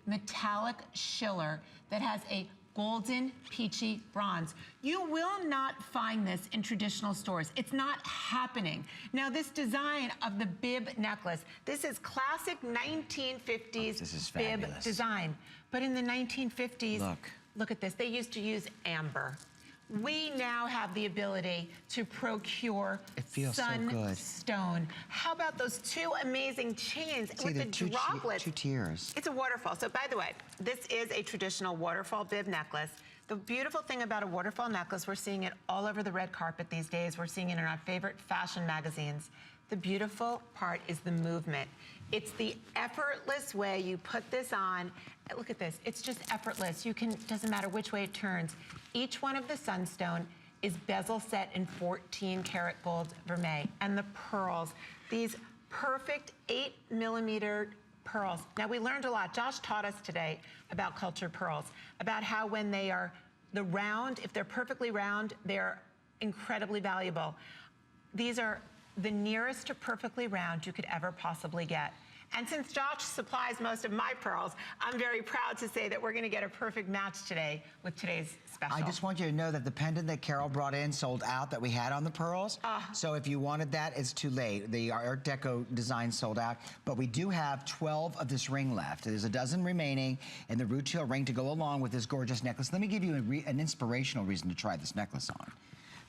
metallic schiller that has a golden peachy bronze. You will not find this in traditional stores. It's not happening. Now this design of the bib necklace, this is classic 1950s this is bib fabulous. design. But in the 1950s, look at this, they used to use amber. We now have the ability to procure Sunstone. How about those two amazing chains with the droplets? Two tiers. It's a waterfall. So by the way, this is a traditional waterfall bib necklace. The beautiful thing about a waterfall necklace, we're seeing it all over the red carpet these days. We're seeing it in our favorite fashion magazines. The beautiful part is the movement. It's the effortless way you put this on. Look at this, it's just effortless. You can, doesn't matter which way it turns. Each one of the Sunstone is bezel set in 14 karat gold vermeil. And the pearls, these perfect 8mm pearls. Now we learned a lot. Josh taught us today about cultured pearls, about how when they are the round, if they're perfectly round, they're incredibly valuable. These are the nearest to perfectly round you could ever possibly get. And since Josh supplies most of my pearls, I'm very proud to say that we're gonna get a perfect match today with today's special. I just want you to know that the pendant that Carol brought in sold out that we had on the pearls. So if you wanted that, it's too late. The Art Deco design sold out, but we do have 12 of this ring left. There's a dozen remaining and the Rutiel ring to go along with this gorgeous necklace. Let me give you an inspirational reason to try this necklace on.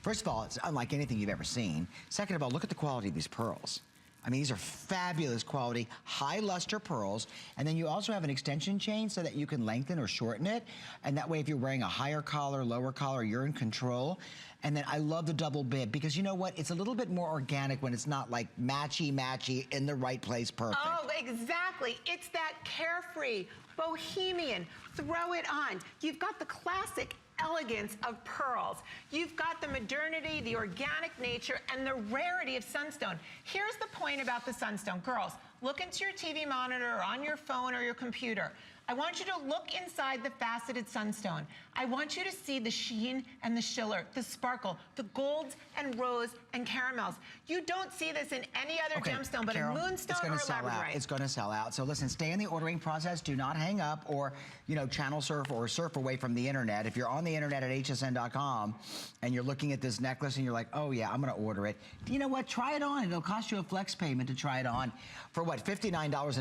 First of all, it's unlike anything you've ever seen. Second of all, look at the quality of these pearls. I mean, these are fabulous quality, high luster pearls. And then you also have an extension chain so that you can lengthen or shorten it. And that way, if you're wearing a higher collar, lower collar, you're in control. And then I love the double bib because you know what? It's a little bit more organic when it's not like matchy in the right place, perfect. Oh, exactly. It's that carefree, bohemian, throw it on. You've got the classic elegance of pearls. You've got the modernity, the organic nature, and the rarity of Sunstone. Here's the point about the Sunstone. Girls, look into your TV monitor or on your phone or your computer. I want you to look inside the faceted Sunstone. I want you to see the sheen and the schiller, the sparkle, the golds and rose and caramels. You don't see this in any other gemstone but Carol, a moonstone or a labradorite. It's gonna sell out. So listen, stay in the ordering process. Do not hang up or, you know, channel surf or surf away from the internet. If you're on the internet at hsn.com and you're looking at this necklace and you're like, oh yeah, I'm gonna order it. You know what? Try it on. It'll cost you a flex payment to try it on for what, $59.99.